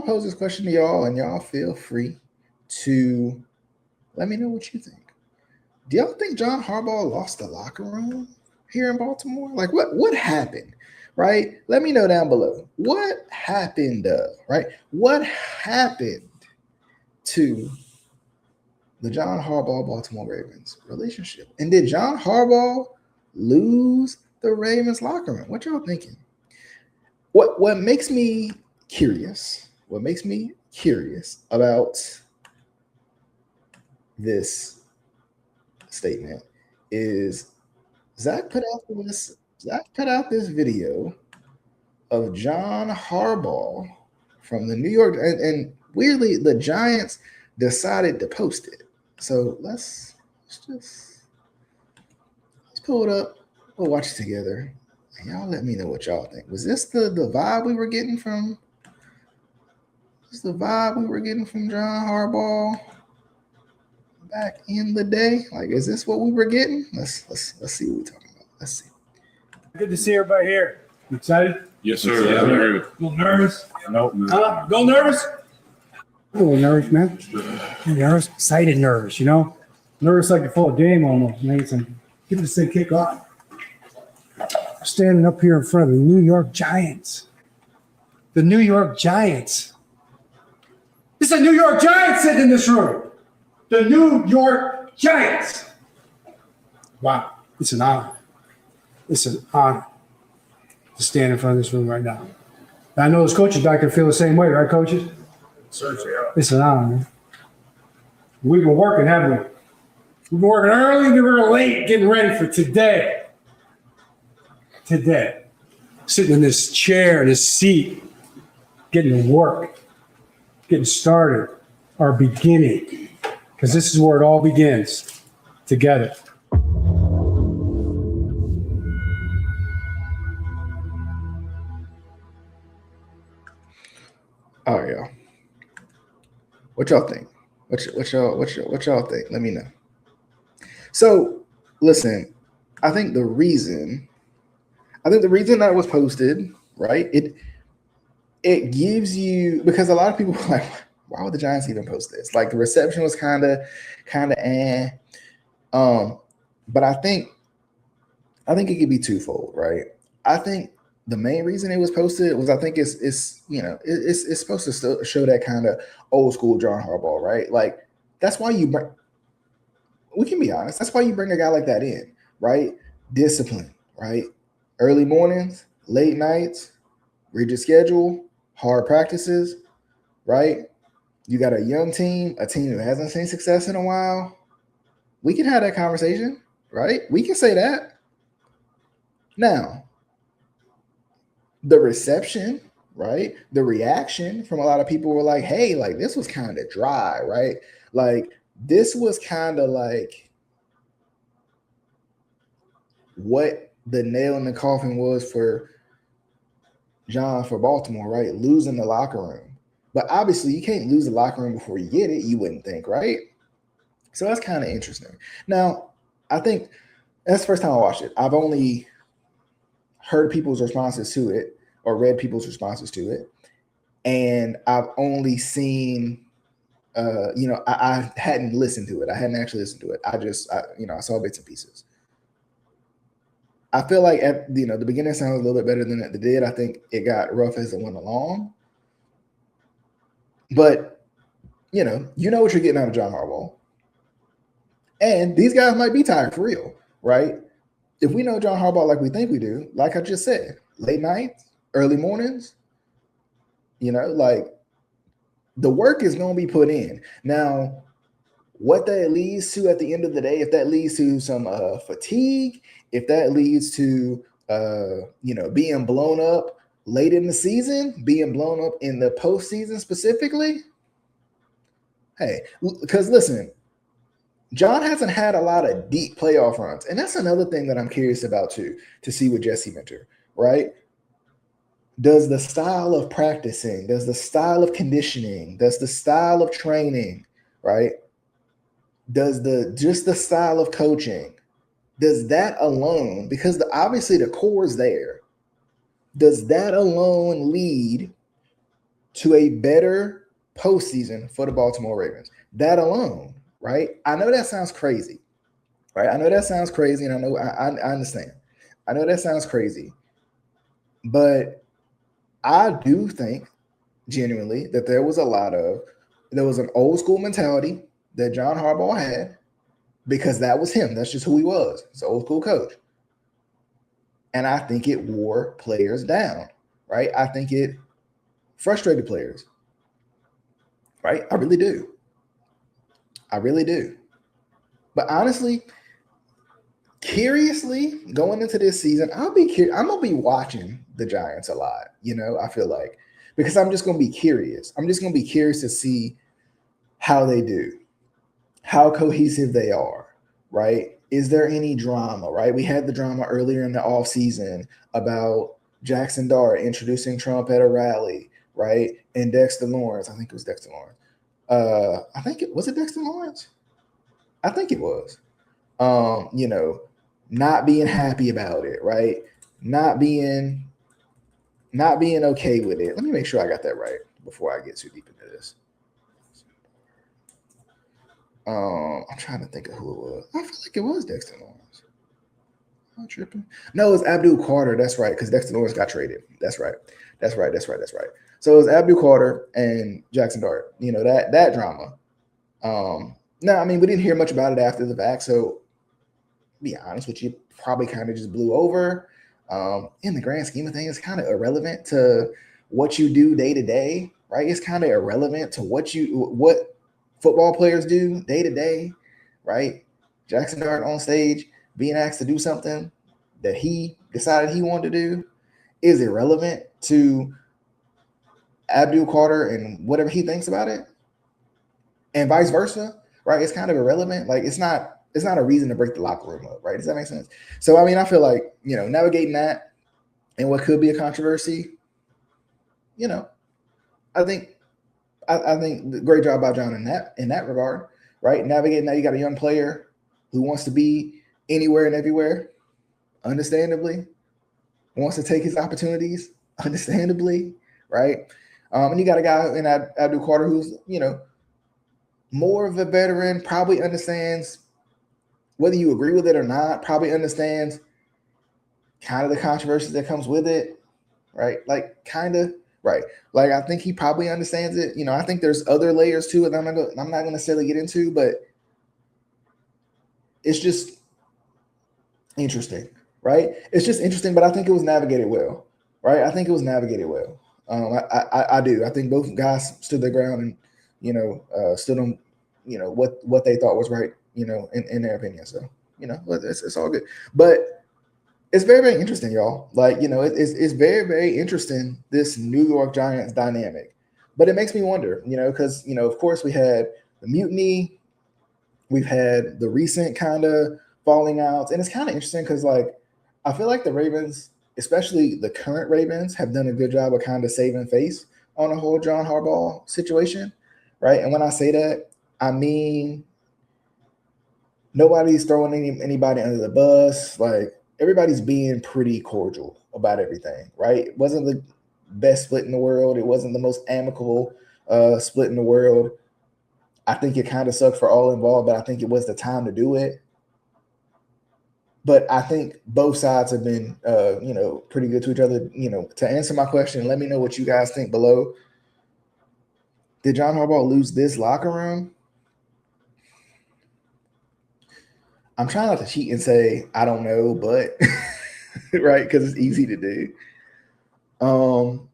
pose this question to y'all, and y'all feel free to let me know what you think. Do y'all think John Harbaugh lost the locker room here in Baltimore? Like, what happened? Right? Let me know down below. What happened? Right? What happened to the John Harbaugh Baltimore Ravens relationship? And did John Harbaugh lose the Ravens locker room? What y'all thinking? What makes me curious? What makes me curious about this statement is Zach put out this video of John Harbaugh from the New York, and weirdly the Giants decided to post it. So let's pull it up. We'll watch it together. And y'all let me know what y'all think. Was this the vibe we were getting from? Is the vibe we were getting from John Harbaugh back in the day? Like, is this what we were getting? Let's see what we're talking about. Let's see. Good to see everybody here. You excited? Yes, sir. Yeah, a little nervous? Nope. Huh? Go nervous? A little nervous, man. Nervous, excited, nervous. Nervous like you're full of game almost. Give this thing kick off. Standing up here in front of the New York Giants. The New York Giants. It's the New York Giants sitting in this room. The New York Giants. Wow, it's an honor. It's an honor to stand in front of this room right now. And I know those coaches back there feel the same way, right, coaches? Seriously, yeah. It's an honor, man. We've been working, haven't we? We've been working early and we were late getting ready for today. Today, sitting in this chair, in this seat, getting to work, getting started, our beginning, because this is where it all begins, together. All right, y'all. What y'all think? What y'all think? Let me know. So, listen, I think the reason that was posted, right? It gives you, because a lot of people were like, why would the Giants even post this? Like, the reception was kind of but I think it could be twofold, right? I think the main reason it was posted was, I think it's supposed to still show that kind of old school John Harbaugh, right? Like, that's why we can be honest, that's why you bring a guy like that in, right? Discipline, right? Early mornings, late nights, read your schedule, hard practices, right? You got a young team, a team that hasn't seen success in a while. We can have that conversation, right? We can say that. Now, the reception, right? The reaction from a lot of people were like, hey, like, this was kind of dry, right? Like, this was kind of like what the nail in the coffin was for John for Baltimore, right? Losing the locker room. But obviously, you can't lose the locker room before you get it, you wouldn't think, right? So that's kind of interesting. Now, I think that's the first time I watched it. I've only heard people's responses to it, or read people's responses to it. And I've only seen, I hadn't listened to it. I hadn't actually listened to it. I saw bits and pieces. I feel like the beginning sounded a little bit better than it did. I think it got rough as it went along. But, you know what you're getting out of John Harbaugh. And these guys might be tired for real, right? If we know John Harbaugh like we think we do, like I just said, late nights, early mornings, like, the work is going to be put in. Now, what that leads to at the end of the day, if that leads to some fatigue, if that leads to being blown up late in the season, being blown up in the postseason specifically, hey, because listen, John hasn't had a lot of deep playoff runs, and that's another thing that I'm curious about too, to see with Jesse Minter, right? Does the style of practicing, does the style of conditioning, does the style of training, right? Does the style of coaching, does that alone, because obviously the core is there, does that alone lead to a better postseason for the Baltimore Ravens. That alone, right? I know that sounds crazy, right? I know that sounds crazy, and I know I understand. I know that sounds crazy, but I do think genuinely that there was an old school mentality that John Harbaugh had because that was him. That's just who he was. He's an old school coach. And I think it wore players down, right? I think it frustrated players, right? I really do. I really do. But honestly, curiously, going into this season, I'm gonna be watching the Giants a lot. I feel like because I'm just gonna be curious. I'm just gonna be curious to see how they do, how cohesive they are, right? Is there any drama, right? We had the drama earlier in the offseason about Jackson Dart introducing Trump at a rally, right? And Dexter Lawrence, I think it was Dexter Lawrence. Was it Dexter Lawrence? I think it was. Not being happy about it, right? Not being okay with it. Let me make sure I got that right before I get too deep into this. I'm trying to think of who it was. I feel like it was Dexter Lawrence. I'm tripping. No, it was Abdul Carter. That's right, because Dexter Lawrence got traded. That's right. So it was Abdul Carter and Jackson Dart. That drama. No, I mean we didn't hear much about it after the fact. So, to be honest with you, probably kind of just blew over. In the grand scheme of things, it's kind of irrelevant to what you do day to day, right? It's kind of irrelevant to what football players do day to day, right? Jackson Dart on stage being asked to do something that he decided he wanted to do is irrelevant to Abdul Carter and whatever he thinks about it, and vice versa, right? It's kind of irrelevant. Like it's not a reason to break the locker room up, right? Does that make sense? So I mean, I feel like navigating that and what could be a controversy, I think great job by John in that regard, right? Navigating that, you got a young player who wants to be anywhere and everywhere, understandably, wants to take his opportunities, understandably, right? And you got a guy in Abdul Carter who's more of a veteran, probably understands whether you agree with it or not, probably understands kind of the controversy that comes with it, right? Like kind of. Right. Like I think he probably understands it. I think there's other layers to it that I'm not going to necessarily get into, but it's just interesting, right? It's just interesting, but I think it was navigated well, right? I think it was navigated well. I do. I think both guys stood their ground and, stood on, what they thought was right, in their opinion. So, it's all good. But it's very, very interesting, y'all. Like, it's very, very interesting, this New York Giants dynamic. But it makes me wonder, because, of course we had the mutiny. We've had the recent kind of falling outs. And it's kind of interesting because, like, I feel like the Ravens, especially the current Ravens, have done a good job of kind of saving face on the whole John Harbaugh situation, right? And when I say that, I mean nobody's throwing anybody under the bus. Like, everybody's being pretty cordial about everything, right? It wasn't the best split in the world. It wasn't the most amicable split in the world. I think it kind of sucked for all involved, but I think it was the time to do it. But I think both sides have been, pretty good to each other. To answer my question, let me know what you guys think below. Did John Harbaugh lose this locker room? I'm trying not to cheat and say I don't know, but right, because it's easy to do. I'm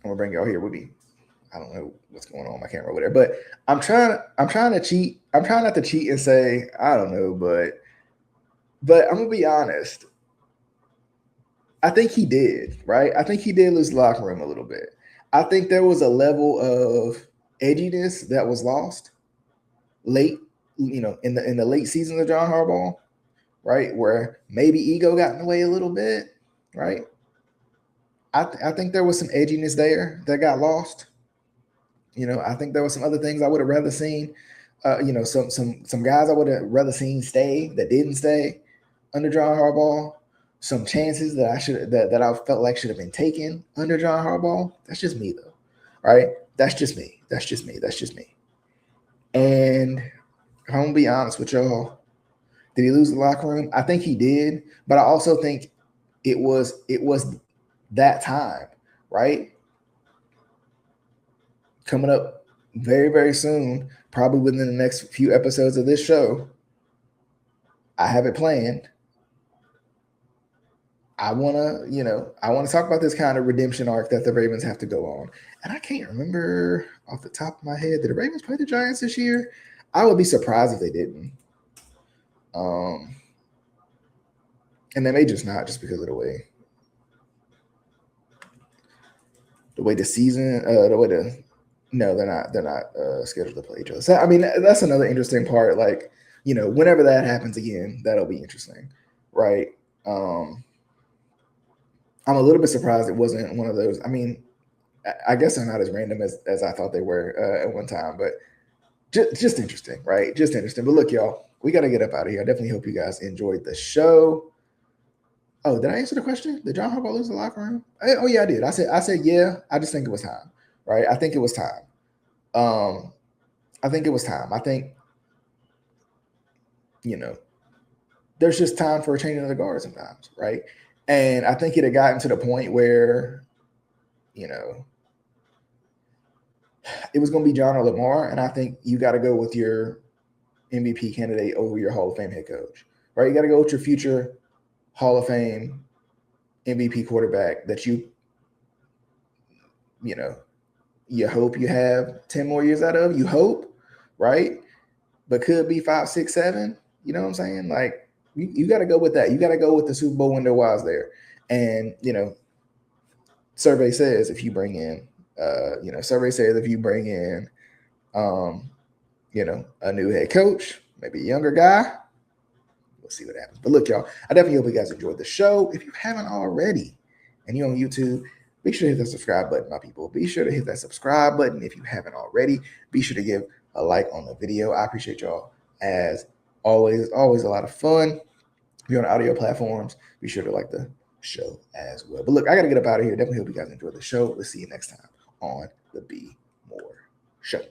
gonna bring y'all here with me. I don't know what's going on my camera over there, but I'm trying to cheat. I'm trying not to cheat and say I don't know, but I'm gonna be honest. I think he did, right? I think he did lose the locker room a little bit. I think there was a level of edginess that was lost late, in the late season of John Harbaugh, right? Where maybe ego got in the way a little bit, right? I think there was some edginess there that got lost. I think there were some other things I would have rather seen. Some guys I would have rather seen stay that didn't stay under John Harbaugh. some chances that I felt like should have been taken under John Harbaugh. That's just me though, right? That's just me. That's just me. That's just me. And if I'm gonna be honest with y'all, did he lose the locker room? I think he did, but I also think it was that time, right? Coming up very, very soon, probably within the next few episodes of this show. I have it planned. I wanna talk about this kind of redemption arc that the Ravens have to go on. And I can't remember off the top of my head, did the Ravens play the Giants this year? I would be surprised if they didn't. And they may just not, just because of the way the season, no, they're not scheduled to play each other. So I mean, that's another interesting part. Like, whenever that happens again, that'll be interesting, right? I'm a little bit surprised it wasn't one of those. I mean, I guess they're not as random as I thought they were at one time, but just interesting, right? Just interesting. But look, y'all, we got to get up out of here. I definitely hope you guys enjoyed the show. Oh, did I answer the question? Did John Harbaugh lose the locker room? Oh yeah, I did. I said yeah. I just think it was time, right? I think it was time. I think it was time. I think, there's just time for a changing of the guard sometimes, right? And I think it had gotten to the point where, it was going to be John or Lamar, and I think you got to go with your MVP candidate over your Hall of Fame head coach, right? You got to go with your future Hall of Fame MVP quarterback that you hope you have 10 more years out of. You hope, right? But could be 5, 6, 7. You know what I'm saying? Like, you got to go with that. You got to go with the Super Bowl window was there. And, survey says if you bring in, a new head coach, maybe a younger guy, we'll see what happens. But look, y'all, I definitely hope you guys enjoyed the show. If you haven't already and you're on YouTube, be sure to hit the subscribe button, my people. Be sure to hit that subscribe button if you haven't already. Be sure to give a like on the video. I appreciate y'all as always. It's always a lot of fun. If you're on audio platforms, be sure to like the show as well. But look, I got to get up out of here. Definitely hope you guys enjoyed the show. We'll see you next time on the Be More Show.